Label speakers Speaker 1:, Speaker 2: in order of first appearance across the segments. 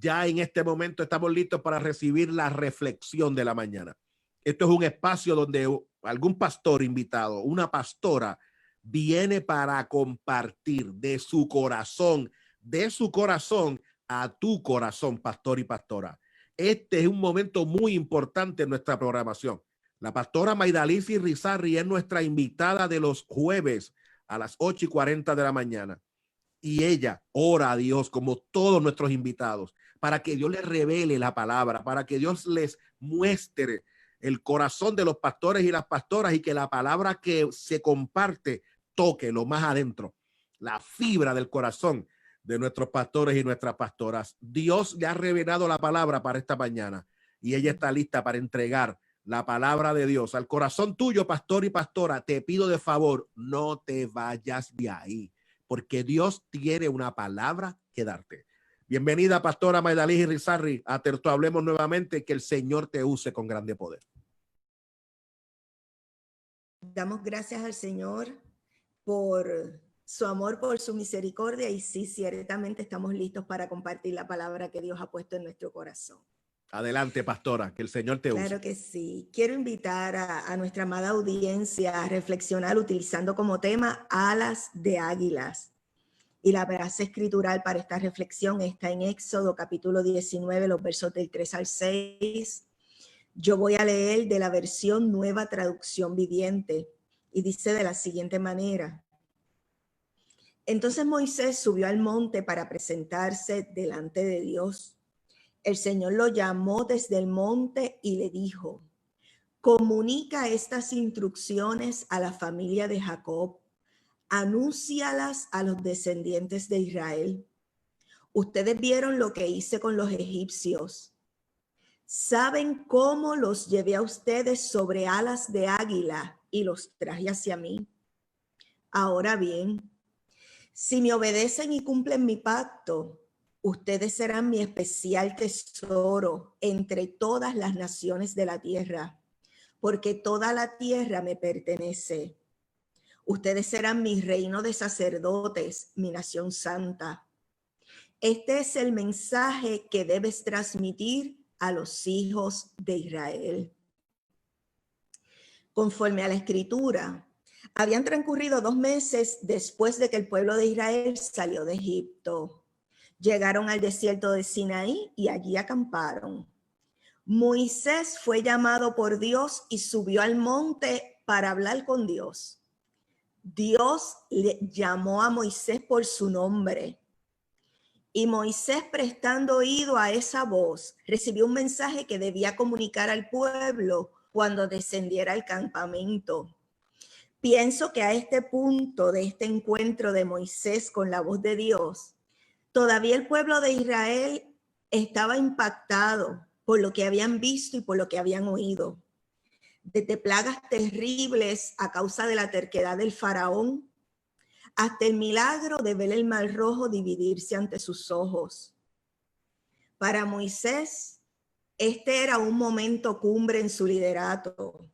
Speaker 1: Ya en este momento estamos listos para recibir la reflexión de la mañana. Esto es un espacio donde algún pastor invitado, una pastora, viene para compartir de su corazón a tu corazón, pastor y pastora. Este es un momento muy importante en nuestra programación. La pastora Maydalizy Rizarry es nuestra invitada de los jueves a las 8:40 de la mañana. Y ella ora a Dios como todos nuestros invitados para que Dios les revele la palabra, para que Dios les muestre el corazón de los pastores y las pastoras y que la palabra que se comparte toque lo más adentro, la fibra del corazón de nuestros pastores y nuestras pastoras. Dios le ha revelado la palabra para esta mañana y ella está lista para entregar la palabra de Dios al corazón tuyo, pastor y pastora. Te pido de favor, no te vayas de ahí, porque Dios tiene una palabra que darte. Bienvenida, pastora Maydalizy Rizarry, a Terto Hablemos nuevamente. Que el Señor te use con grande poder.
Speaker 2: Damos gracias al Señor por su amor, por su misericordia, y sí, ciertamente estamos listos para compartir la palabra que Dios ha puesto en nuestro corazón.
Speaker 1: Adelante, pastora, que el Señor te use.
Speaker 2: Claro que sí. Quiero invitar a nuestra amada audiencia a reflexionar utilizando como tema alas de águilas. Y la base escritural para esta reflexión está en Éxodo capítulo 19, los versos del 3 al 6. Yo voy a leer de la versión Nueva Traducción Viviente y dice de la siguiente manera. Entonces Moisés subió al monte para presentarse delante de Dios. El Señor lo llamó desde el monte y le dijo: comunica estas instrucciones a la familia de Jacob. Anúncialas a los descendientes de Israel. Ustedes vieron lo que hice con los egipcios. Saben cómo los llevé a ustedes sobre alas de águila y los traje hacia mí. Ahora bien, si me obedecen y cumplen mi pacto, ustedes serán mi especial tesoro entre todas las naciones de la tierra, porque toda la tierra me pertenece. Ustedes serán mi reino de sacerdotes, mi nación santa. Este es el mensaje que debes transmitir a los hijos de Israel. Conforme a la escritura, habían transcurrido 2 meses después de que el pueblo de Israel salió de Egipto. Llegaron al desierto de Sinaí y allí acamparon. Moisés fue llamado por Dios y subió al monte para hablar con Dios. Dios le llamó a Moisés por su nombre. Y Moisés, prestando oído a esa voz, recibió un mensaje que debía comunicar al pueblo cuando descendiera al campamento. Pienso que a este punto de este encuentro de Moisés con la voz de Dios, todavía el pueblo de Israel estaba impactado por lo que habían visto y por lo que habían oído. Desde plagas terribles a causa de la terquedad del faraón, hasta el milagro de ver el mar rojo dividirse ante sus ojos. Para Moisés, este era un momento cumbre en su liderato.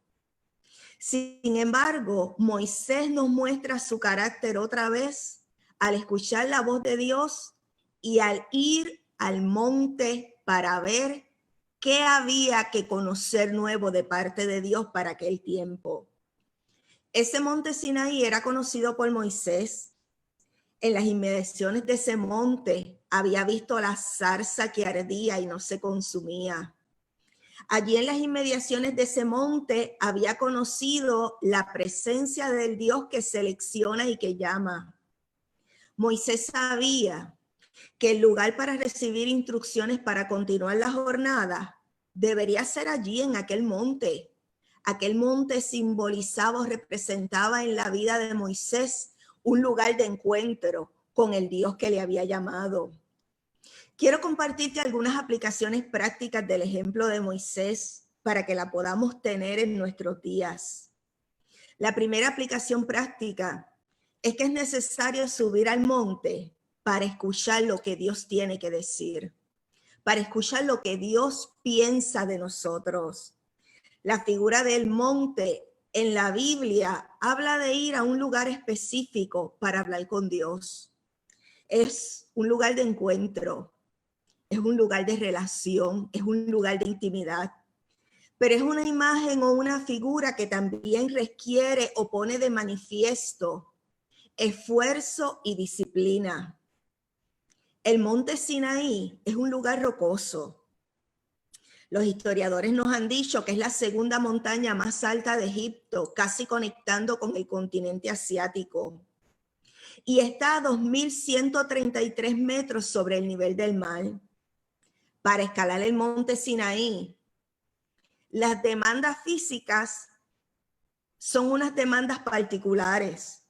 Speaker 2: Sin embargo, Moisés nos muestra su carácter otra vez al escuchar la voz de Dios y al ir al monte para ver qué había que conocer nuevo de parte de Dios para aquel tiempo. Ese monte Sinaí era conocido por Moisés. En las inmediaciones de ese monte había visto la zarza que ardía y no se consumía. Allí en las inmediaciones de ese monte había conocido la presencia del Dios que selecciona y que llama. Moisés sabía que el lugar para recibir instrucciones para continuar la jornada debería ser allí en aquel monte. Aquel monte simbolizaba o representaba en la vida de Moisés un lugar de encuentro con el Dios que le había llamado. Quiero compartirte algunas aplicaciones prácticas del ejemplo de Moisés para que la podamos tener en nuestros días. La primera aplicación práctica es que es necesario subir al monte para escuchar lo que Dios tiene que decir, para escuchar lo que Dios piensa de nosotros. La figura del monte en la Biblia habla de ir a un lugar específico para hablar con Dios. Es un lugar de encuentro. es un lugar de relación, es un lugar de intimidad. Pero es una imagen o una figura que también requiere o pone de manifiesto esfuerzo y disciplina. El monte Sinaí es un lugar rocoso. Los historiadores nos han dicho que es la segunda montaña más alta de Egipto, casi conectando con el continente asiático. Y está a 2.133 metros sobre el nivel del mar. Para escalar el monte Sinaí, las demandas físicas son unas demandas particulares.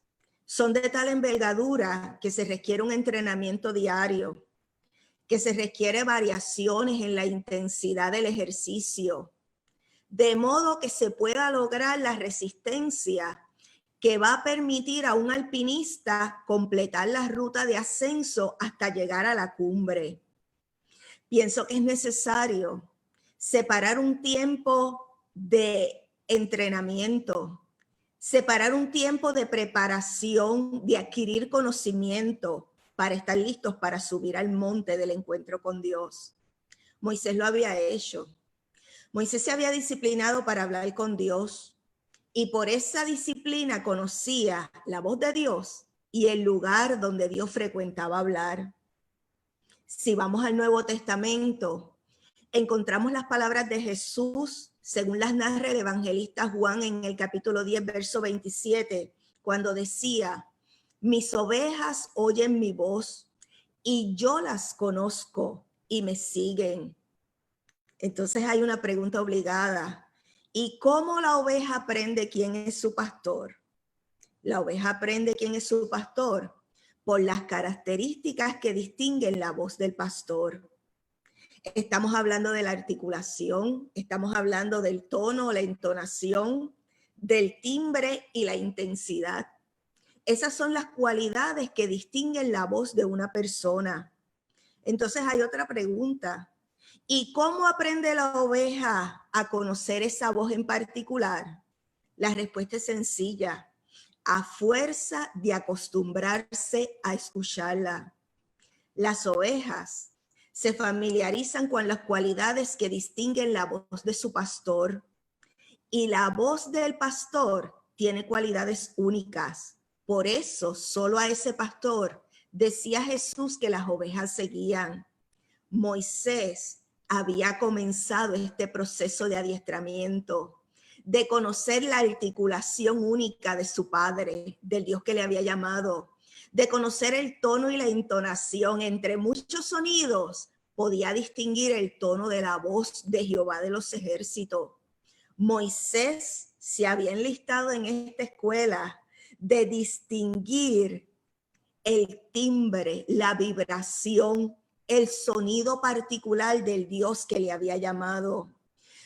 Speaker 2: Son de tal envergadura que se requiere un entrenamiento diario, que se requiere variaciones en la intensidad del ejercicio, de modo que se pueda lograr la resistencia que va a permitir a un alpinista completar la ruta de ascenso hasta llegar a la cumbre. Pienso que es necesario separar un tiempo de entrenamiento, separar un tiempo de preparación, de adquirir conocimiento para estar listos para subir al monte del encuentro con Dios. Moisés lo había hecho. Moisés se había disciplinado para hablar con Dios y por esa disciplina conocía la voz de Dios y el lugar donde Dios frecuentaba hablar. Si vamos al Nuevo Testamento, encontramos las palabras de Jesús, según las narra el evangelista Juan en el capítulo 10, verso 27, cuando decía, mis ovejas oyen mi voz y yo las conozco y me siguen. Entonces hay una pregunta obligada. ¿Y cómo la oveja aprende quién es su pastor? La oveja aprende quién es su pastor por las características que distinguen la voz del pastor. Estamos hablando de la articulación, estamos hablando del tono, la entonación, del timbre y la intensidad. Esas son las cualidades que distinguen la voz de una persona. Entonces hay otra pregunta. ¿Y cómo aprende la oveja a conocer esa voz en particular? La respuesta es sencilla. A fuerza de acostumbrarse a escucharla. Las ovejas se familiarizan con las cualidades que distinguen la voz de su pastor. Y la voz del pastor tiene cualidades únicas. Por eso, solo a ese pastor decía Jesús que las ovejas seguían. Moisés había comenzado este proceso de adiestramiento, de conocer la articulación única de su padre, del Dios que le había llamado, de conocer el tono y la entonación. Entre muchos sonidos podía distinguir el tono de la voz de Jehová de los ejércitos. Moisés se había enlistado en esta escuela de distinguir el timbre, la vibración, el sonido particular del Dios que le había llamado.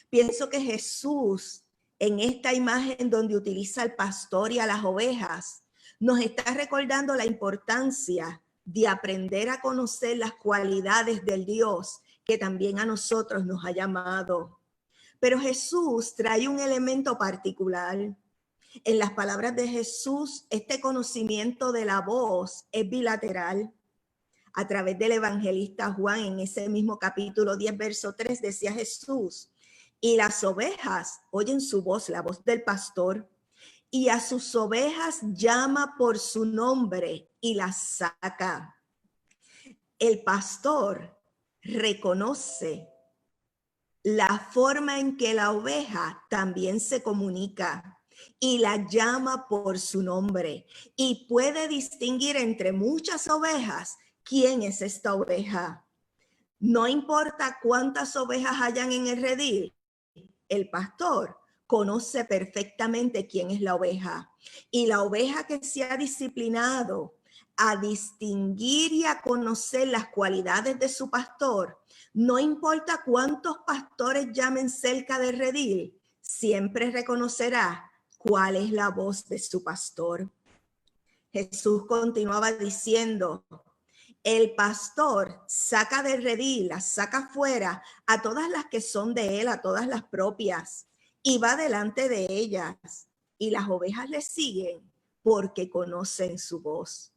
Speaker 2: Pienso que Jesús, en esta imagen donde utiliza al pastor y a las ovejas, nos está recordando la importancia de aprender a conocer las cualidades del Dios que también a nosotros nos ha llamado. Pero Jesús trae un elemento particular. En las palabras de Jesús, este conocimiento de la voz es bilateral. A través del evangelista Juan, en ese mismo capítulo 10, verso 3, decía Jesús, y las ovejas oyen su voz, la voz del pastor, y a sus ovejas llama por su nombre y las saca. El pastor reconoce la forma en que la oveja también se comunica y la llama por su nombre y puede distinguir entre muchas ovejas quién es esta oveja. No importa cuántas ovejas hayan en el redil, el pastor conoce perfectamente quién es la oveja. Y la oveja que se ha disciplinado a distinguir y a conocer las cualidades de su pastor, no importa cuántos pastores llamen cerca del redil, siempre reconocerá cuál es la voz de su pastor. Jesús continuaba diciendo, el pastor saca del redil, las saca fuera a todas las que son de él, a todas las propias, y va delante de ellas. Y las ovejas le siguen porque conocen su voz.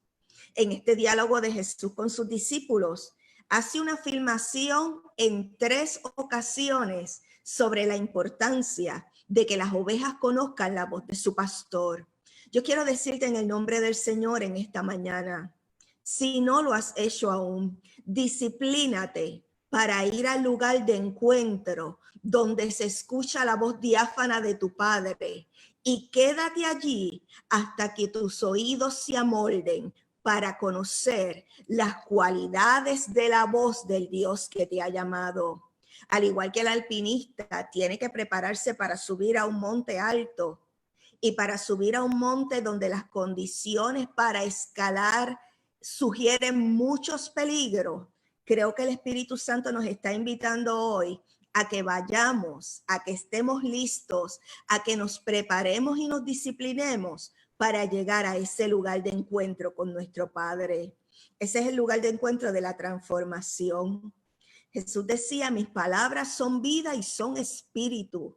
Speaker 2: En este diálogo de Jesús con sus discípulos, hace una afirmación en 3 ocasiones sobre la importancia de que las ovejas conozcan la voz de su pastor. Yo quiero decirte en el nombre del Señor en esta mañana, si no lo has hecho aún, disciplínate para ir al lugar de encuentro donde se escucha la voz diáfana de tu Padre, y quédate allí hasta que tus oídos se amolden para conocer las cualidades de la voz del Dios que te ha llamado. Al igual que el alpinista tiene que prepararse para subir a un monte alto, y para subir a un monte donde las condiciones para escalar sugieren muchos peligros, creo que el Espíritu Santo nos está invitando hoy a que vayamos, a que estemos listos, a que nos preparemos y nos disciplinemos para llegar a ese lugar de encuentro con nuestro Padre. Ese es el lugar de encuentro de la transformación. Jesús decía, mis palabras son vida y son espíritu.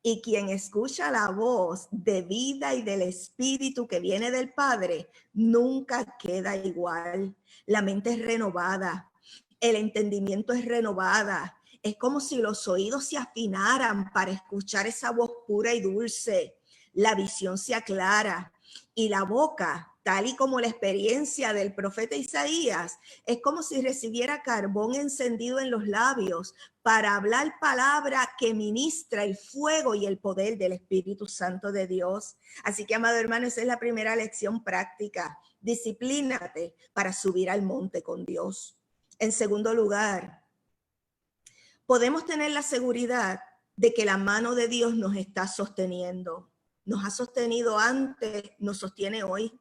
Speaker 2: Y quien escucha la voz de vida y del espíritu que viene del Padre, nunca queda igual. La mente es renovada, el entendimiento es renovada. Es como si los oídos se afinaran para escuchar esa voz pura y dulce. La visión se aclara y la boca, tal y como la experiencia del profeta Isaías, es como si recibiera carbón encendido en los labios para hablar palabra que ministra el fuego y el poder del Espíritu Santo de Dios. Así que, amado hermano, esa es la primera lección práctica. Disciplínate para subir al monte con Dios. En segundo lugar, podemos tener la seguridad de que la mano de Dios nos está sosteniendo. Nos ha sostenido antes, nos sostiene hoy.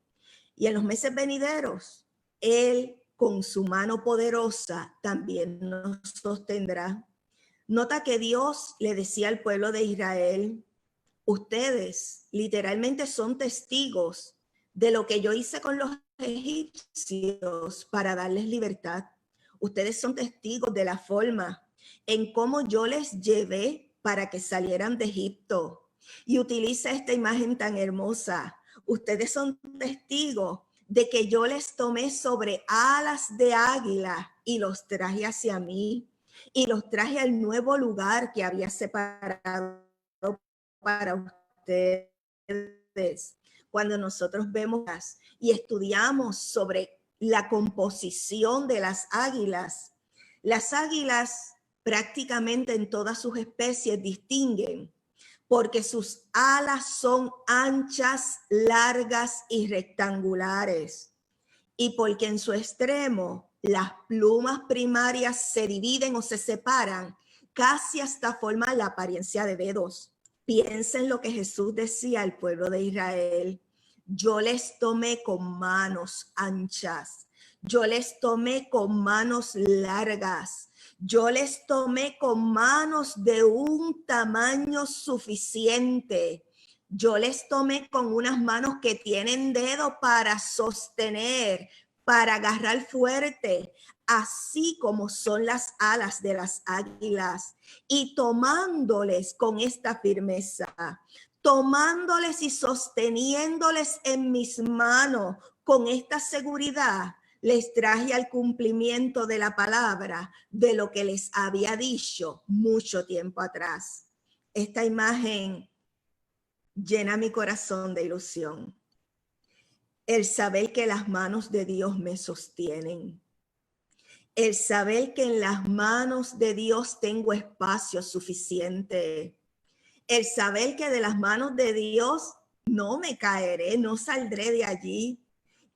Speaker 2: Y en los meses venideros, Él con su mano poderosa también nos sostendrá. Nota que Dios le decía al pueblo de Israel, ustedes literalmente son testigos de lo que yo hice con los egipcios para darles libertad. Ustedes son testigos de la forma en cómo yo les llevé para que salieran de Egipto. Y utiliza esta imagen tan hermosa. Ustedes son testigos de que yo les tomé sobre alas de águila y los traje hacia mí. Y los traje al nuevo lugar que había separado para ustedes. Cuando nosotros vemos y estudiamos sobre la composición de las águilas prácticamente en todas sus especies distinguen porque sus alas son anchas, largas y rectangulares, y porque en su extremo las plumas primarias se dividen o se separan casi hasta formar la apariencia de dedos. Piensen lo que Jesús decía al pueblo de Israel. Yo les tomé con manos anchas, yo les tomé con manos largas, yo les tomé con manos de un tamaño suficiente. Yo les tomé con unas manos que tienen dedo para sostener, para agarrar fuerte, así como son las alas de las águilas. Y tomándoles con esta firmeza, tomándoles y sosteniéndoles en mis manos con esta seguridad, les traje al cumplimiento de la palabra de lo que les había dicho mucho tiempo atrás. Esta imagen llena mi corazón de ilusión. El saber que las manos de Dios me sostienen. El saber que en las manos de Dios tengo espacio suficiente. El saber que de las manos de Dios no me caeré, no saldré de allí.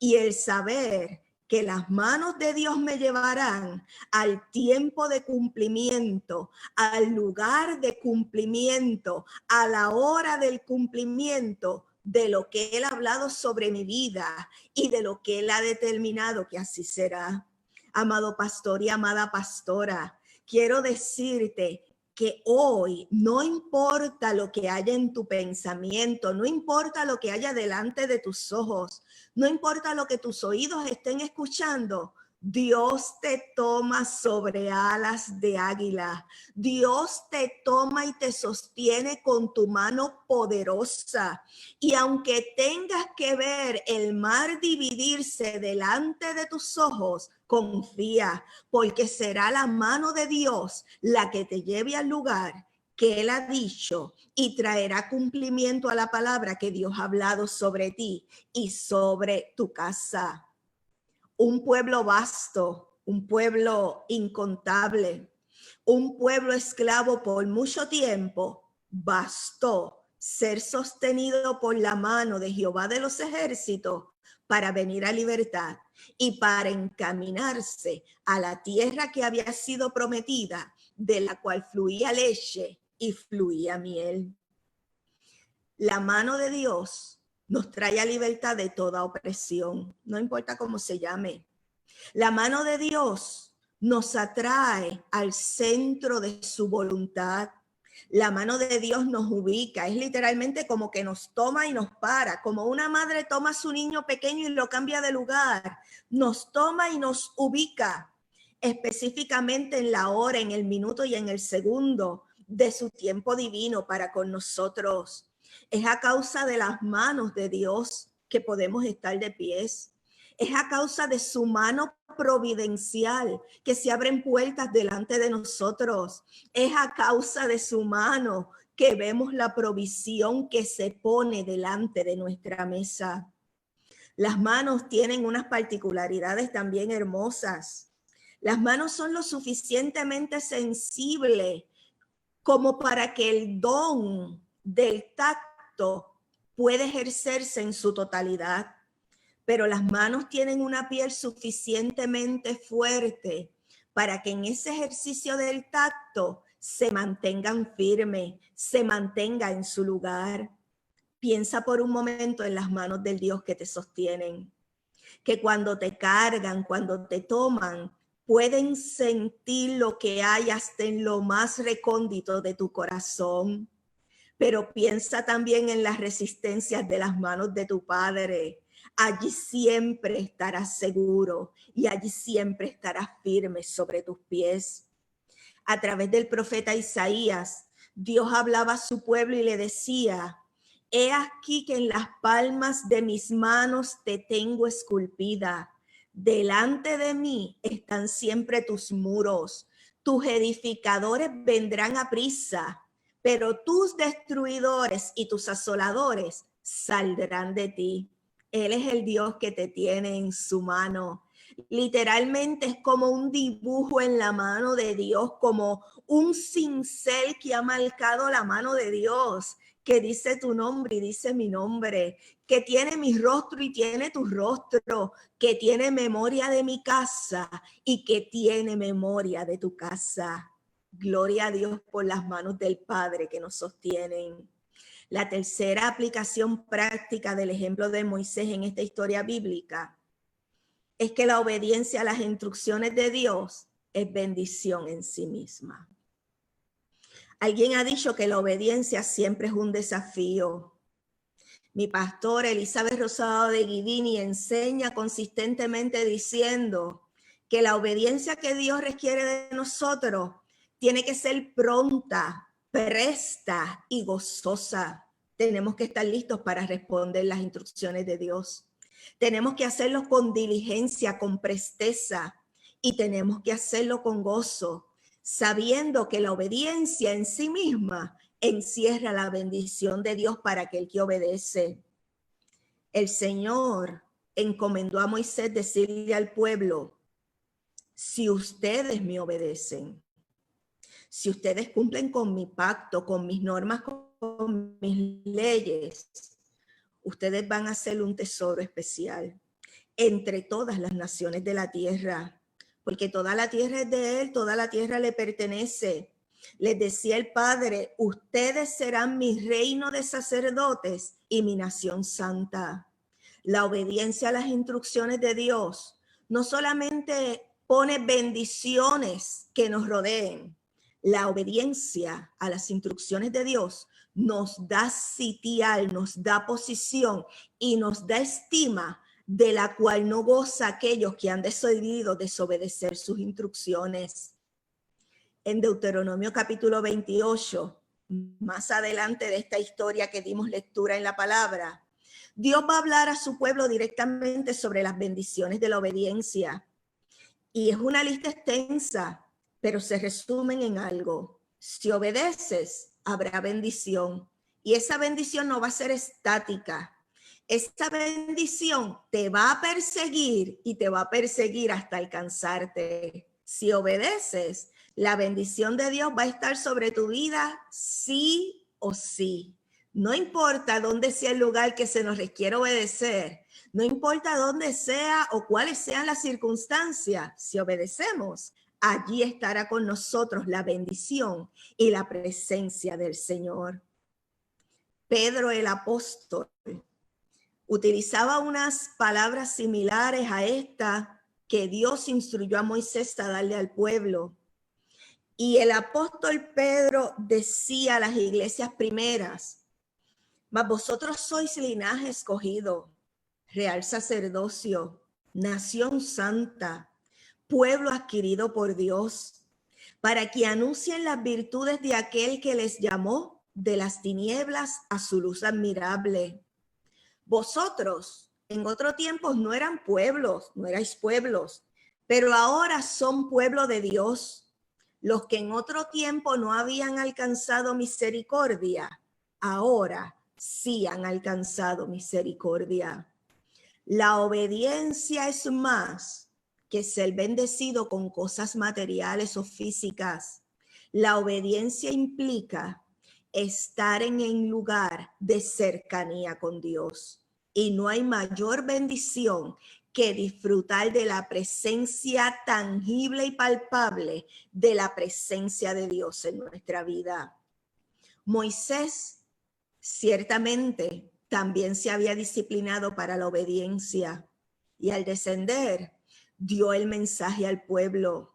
Speaker 2: Y el saber que las manos de Dios me llevarán al tiempo de cumplimiento, al lugar de cumplimiento, a la hora del cumplimiento de lo que Él ha hablado sobre mi vida y de lo que Él ha determinado que así será. Amado pastor y amada pastora, quiero decirte que hoy no importa lo que haya en tu pensamiento, no importa lo que haya delante de tus ojos, no importa lo que tus oídos estén escuchando, Dios te toma sobre alas de águila. Dios te toma y te sostiene con tu mano poderosa. Y aunque tengas que ver el mar dividirse delante de tus ojos, confía, porque será la mano de Dios la que te lleve al lugar que Él ha dicho y traerá cumplimiento a la palabra que Dios ha hablado sobre ti y sobre tu casa. Un pueblo vasto, un pueblo incontable, un pueblo esclavo por mucho tiempo, bastó ser sostenido por la mano de Jehová de los ejércitos para venir a libertad y para encaminarse a la tierra que había sido prometida, de la cual fluía leche y fluía miel. La mano de Dios nos trae a libertad de toda opresión, no importa cómo se llame. La mano de Dios nos atrae al centro de su voluntad. La mano de Dios nos ubica, es literalmente como que nos toma y nos para, como una madre toma a su niño pequeño y lo cambia de lugar, nos toma y nos ubica específicamente en la hora, en el minuto y en el segundo de su tiempo divino para con nosotros. Es a causa de las manos de Dios que podemos estar de pies. Es a causa de su mano providencial que se abren puertas delante de nosotros. Es a causa de su mano que vemos la provisión que se pone delante de nuestra mesa. Las manos tienen unas particularidades también hermosas. Las manos son lo suficientemente sensibles como para que el don del tacto pueda ejercerse en su totalidad. Pero las manos tienen una piel suficientemente fuerte para que en ese ejercicio del tacto se mantengan firmes, se mantenga en su lugar. Piensa por un momento en las manos del Dios que te sostienen, que cuando te cargan, cuando te toman, pueden sentir lo que hay hasta en lo más recóndito de tu corazón. Pero piensa también en las resistencias de las manos de tu Padre. Allí siempre estarás seguro y allí siempre estarás firme sobre tus pies. A través del profeta Isaías, Dios hablaba a su pueblo y le decía: he aquí que en las palmas de mis manos te tengo esculpida. Delante de mí están siempre tus muros. Tus edificadores vendrán a prisa, pero tus destruidores y tus asoladores saldrán de ti. Él es el Dios que te tiene en su mano. Literalmente es como un dibujo en la mano de Dios, como un cincel que ha marcado la mano de Dios, que dice tu nombre y dice mi nombre, que tiene mi rostro y tiene tu rostro, que tiene memoria de mi casa y que tiene memoria de tu casa. Gloria a Dios por las manos del Padre que nos sostienen. La tercera aplicación práctica del ejemplo de Moisés en esta historia bíblica es que la obediencia a las instrucciones de Dios es bendición en sí misma. Alguien ha dicho que la obediencia siempre es un desafío. Mi pastora Elizabeth Rosado de Guidini enseña consistentemente diciendo que la obediencia que Dios requiere de nosotros tiene que ser pronta, presta y gozosa. Tenemos que estar listos para responder las instrucciones de Dios. Tenemos que hacerlo con diligencia, con presteza, y tenemos que hacerlo con gozo, sabiendo que la obediencia en sí misma encierra la bendición de Dios para aquel que obedece. El Señor encomendó a Moisés decirle al pueblo: si ustedes me obedecen, si ustedes cumplen con mi pacto, con mis normas, con mis leyes, ustedes van a ser un tesoro especial entre todas las naciones de la tierra, porque toda la tierra es de Él, toda la tierra le pertenece. Les decía el Padre: ustedes serán mi reino de sacerdotes y mi nación santa. La obediencia a las instrucciones de Dios no solamente pone bendiciones que nos rodeen, la obediencia a las instrucciones de Dios nos da sitial, nos da posición y nos da estima de la cual no goza aquellos que han decidido desobedecer sus instrucciones. En Deuteronomio capítulo 28, más adelante de esta historia que dimos lectura en la palabra, Dios va a hablar a su pueblo directamente sobre las bendiciones de la obediencia. Y es una lista extensa, pero se resumen en algo. Si obedeces, habrá bendición. Y esa bendición no va a ser estática. Esta bendición te va a perseguir y te va a perseguir hasta alcanzarte. Si obedeces, la bendición de Dios va a estar sobre tu vida sí o sí. No importa dónde sea el lugar que se nos requiere obedecer, no importa dónde sea o cuáles sean las circunstancias, si obedecemos, allí estará con nosotros la bendición y la presencia del Señor. Pedro el apóstol utilizaba unas palabras similares a esta que Dios instruyó a Moisés a darle al pueblo. Y el apóstol Pedro decía a las iglesias primeras: mas vosotros sois linaje escogido, real sacerdocio, nación santa, pueblo adquirido por Dios, para que anuncien las virtudes de aquel que les llamó de las tinieblas a su luz admirable. Vosotros en otro tiempo no eran pueblos, no erais pueblos, pero ahora son pueblo de Dios. Los que en otro tiempo no habían alcanzado misericordia, ahora sí han alcanzado misericordia. La obediencia es más que ser bendecido con cosas materiales o físicas. La obediencia implica estar en el lugar de cercanía con Dios. Y no hay mayor bendición que disfrutar de la presencia tangible y palpable de la presencia de Dios en nuestra vida. Moisés ciertamente también se había disciplinado para la obediencia y al descender dio el mensaje al pueblo.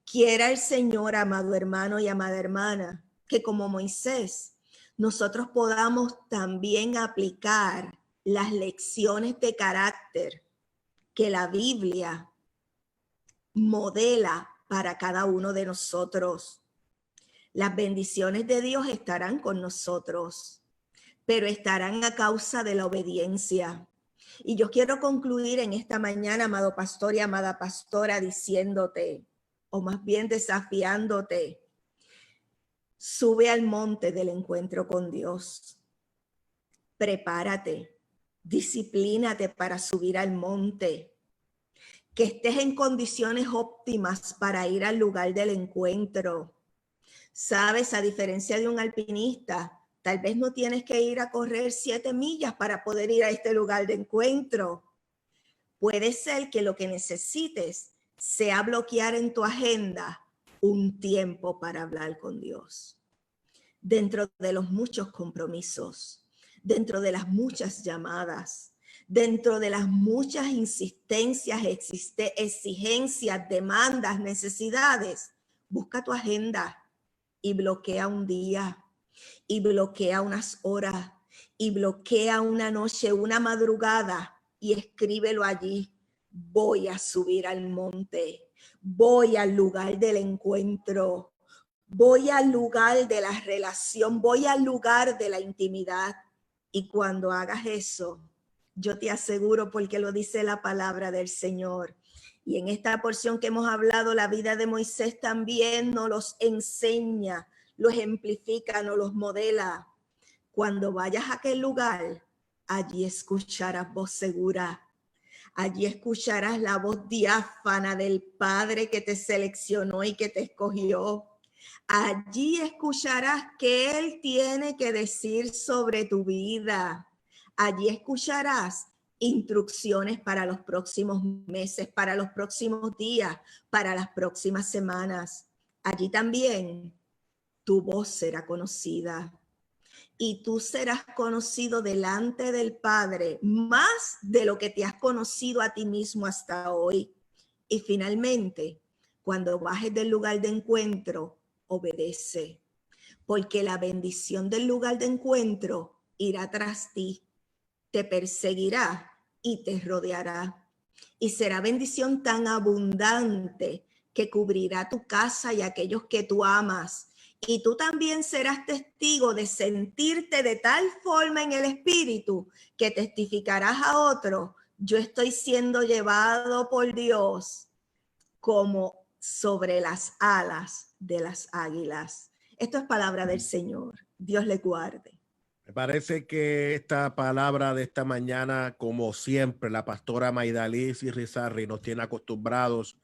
Speaker 2: Quiera el Señor, amado hermano y amada hermana, que como Moisés nosotros podamos también aplicar las lecciones de carácter que la Biblia modela para cada uno de nosotros. Las bendiciones de Dios estarán con nosotros, pero estarán a causa de la obediencia. Y yo quiero concluir en esta mañana, amado pastor y amada pastora, diciéndote, o más bien desafiándote: sube al monte del encuentro con Dios. Prepárate, disciplínate para subir al monte. Que estés en condiciones óptimas para ir al lugar del encuentro. Sabes, a diferencia de un alpinista, tal vez no tienes que ir a correr 7 millas para poder ir a este lugar de encuentro. Puede ser que lo que necesites sea bloquear en tu agenda un tiempo para hablar con Dios. Dentro de los muchos compromisos, dentro de las muchas llamadas, dentro de las muchas insistencias, exigencias, demandas, necesidades, busca tu agenda y bloquea un día, y bloquea unas horas, y bloquea una noche, una madrugada, y escríbelo allí. Voy a subir al monte, voy al lugar del encuentro, voy al lugar de la relación, voy al lugar de la intimidad. Y cuando hagas eso, yo te aseguro, porque lo dice la palabra del Señor, y en esta porción que hemos hablado, la vida de Moisés también nos los enseña, lo ejemplifica, nos los modela. Cuando vayas a aquel lugar, allí escucharás voz segura. Allí escucharás la voz diáfana del Padre que te seleccionó y que te escogió. Allí escucharás qué Él tiene que decir sobre tu vida. Allí escucharás instrucciones para los próximos meses, para los próximos días, para las próximas semanas. Allí también tu voz será conocida. Y tú serás conocido delante del Padre más de lo que te has conocido a ti mismo hasta hoy. Y finalmente, cuando bajes del lugar de encuentro, obedece, porque la bendición del lugar de encuentro irá tras ti, te perseguirá y te rodeará. Y será bendición tan abundante que cubrirá tu casa y aquellos que tú amas. Y tú también serás testigo de sentirte de tal forma en el espíritu que testificarás a otro: yo estoy siendo llevado por Dios como sobre las alas de las águilas. Esto es palabra del Señor. Dios le guarde.
Speaker 1: Me parece que esta palabra de esta mañana, como siempre, la pastora Maidalís y Rizarri nos tiene acostumbrados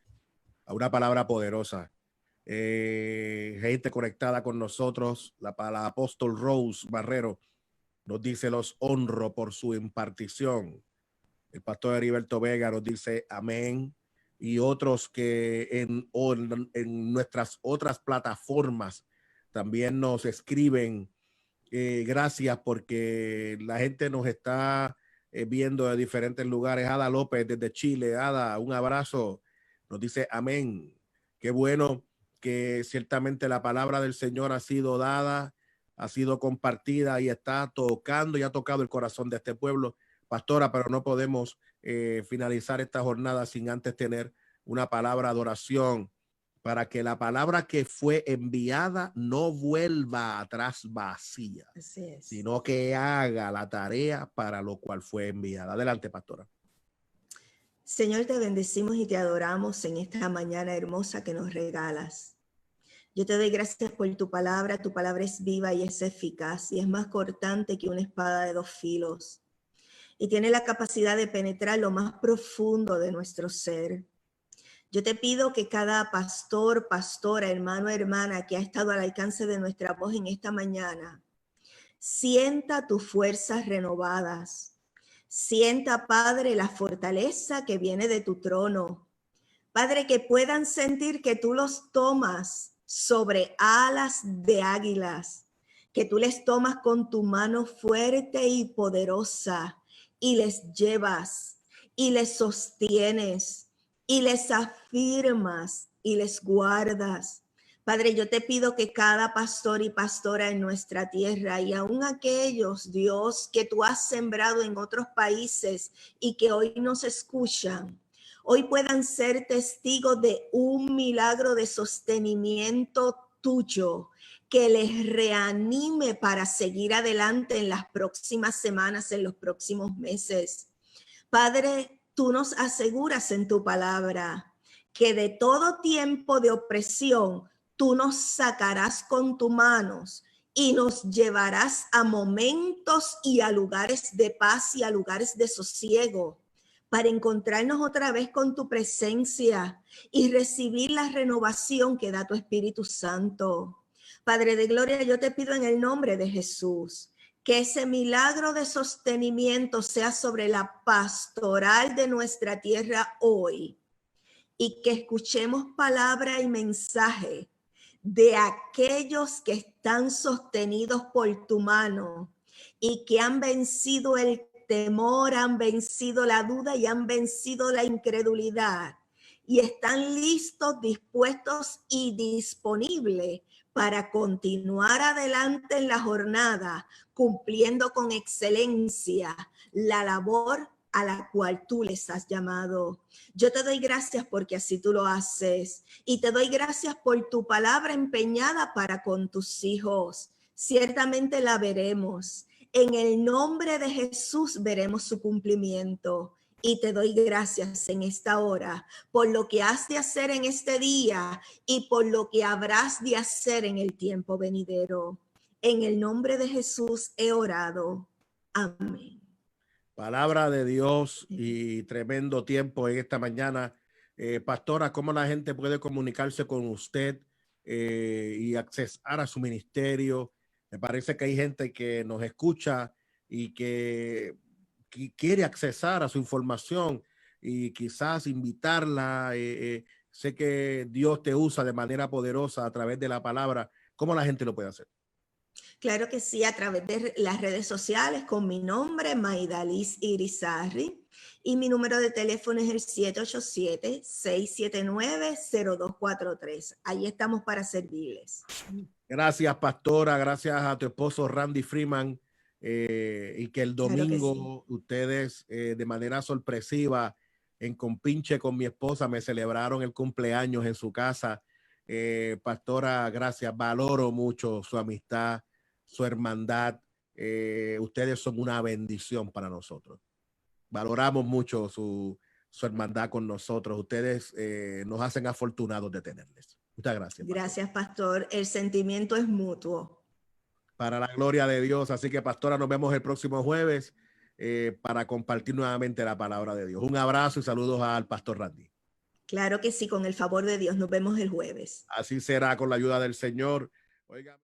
Speaker 1: a una palabra poderosa. Gente conectada con nosotros, la apóstol Rose Barrero nos dice: los honro por su impartición. El pastor Heriberto Vega nos dice amén. Y otros que en nuestras otras plataformas también nos escriben. Gracias, porque la gente nos está viendo de diferentes lugares. Ada López desde Chile. Ada, un abrazo. Nos dice amén. Qué bueno que ciertamente la palabra del Señor ha sido dada, ha sido compartida y está tocando y ha tocado el corazón de este pueblo. Pastora, pero no podemos finalizar esta jornada sin antes tener una palabra de oración, para que la palabra que fue enviada no vuelva atrás vacía, sino que haga la tarea para lo cual fue enviada. Adelante, pastora.
Speaker 2: Señor, te bendecimos y te adoramos en esta mañana hermosa que nos regalas. Yo te doy gracias por tu palabra es viva y es eficaz y es más cortante que una espada de 2 filos y tiene la capacidad de penetrar lo más profundo de nuestro ser. Yo te pido que cada pastor, pastora, hermano, hermana que ha estado al alcance de nuestra voz en esta mañana, sienta tus fuerzas renovadas. Sienta, Padre, la fortaleza que viene de tu trono. Padre, que puedan sentir que tú los tomas sobre alas de águilas, que tú les tomas con tu mano fuerte y poderosa y les llevas y les sostienes y les afirmas y les guardas. Padre, yo te pido que cada pastor y pastora en nuestra tierra y aún aquellos, Dios, que tú has sembrado en otros países y que hoy nos escuchan, hoy puedan ser testigos de un milagro de sostenimiento tuyo que les reanime para seguir adelante en las próximas semanas, en los próximos meses. Padre, tú nos aseguras en tu palabra que de todo tiempo de opresión tú nos sacarás con tus manos y nos llevarás a momentos y a lugares de paz y a lugares de sosiego, para encontrarnos otra vez con tu presencia y recibir la renovación que da tu Espíritu Santo. Padre de gloria, yo te pido en el nombre de Jesús que ese milagro de sostenimiento sea sobre la pastoral de nuestra tierra hoy y que escuchemos palabra y mensaje de aquellos que están sostenidos por tu mano y que han vencido el temor, han vencido la duda y han vencido la incredulidad y están listos, dispuestos y disponibles para continuar adelante en la jornada, cumpliendo con excelencia la labor a la cual tú les has llamado. Yo te doy gracias porque así tú lo haces y te doy gracias por tu palabra empeñada para con tus hijos. Ciertamente la veremos. En el nombre de Jesús veremos su cumplimiento. Y te doy gracias en esta hora por lo que has de hacer en este día y por lo que habrás de hacer en el tiempo venidero. En el nombre de Jesús he orado. Amén.
Speaker 1: Palabra de Dios y tremendo tiempo en esta mañana. Pastora, ¿cómo la gente puede comunicarse con usted y accesar a su ministerio? Me parece que hay gente que nos escucha y que quiere accesar a su información y quizás invitarla. Sé que Dios te usa de manera poderosa a través de la palabra. ¿Cómo la gente lo puede hacer?
Speaker 2: Claro que sí, a través de las redes sociales con mi nombre, Maidalís Irizarry, y mi número de teléfono es el 787-679-0243. Ahí estamos para servirles.
Speaker 1: Gracias, pastora. Gracias a tu esposo Randy Freeman y que el
Speaker 2: Claro que sí.
Speaker 1: domingo ustedes de manera sorpresiva en compinche con mi esposa me celebraron el cumpleaños en su casa. Pastora, gracias, valoro mucho su amistad, su hermandad. Ustedes son una bendición para nosotros. Valoramos mucho su hermandad con nosotros. Ustedes nos hacen afortunados de tenerles. Muchas gracias.
Speaker 2: Gracias, pastor. El sentimiento es mutuo.
Speaker 1: Para la gloria de Dios. Así que, pastora, nos vemos el próximo jueves para compartir nuevamente la palabra de Dios. Un abrazo y saludos al pastor Randy.
Speaker 2: Claro que sí, con el favor de Dios. Nos vemos el jueves.
Speaker 1: Así será con la ayuda del Señor. Oiga.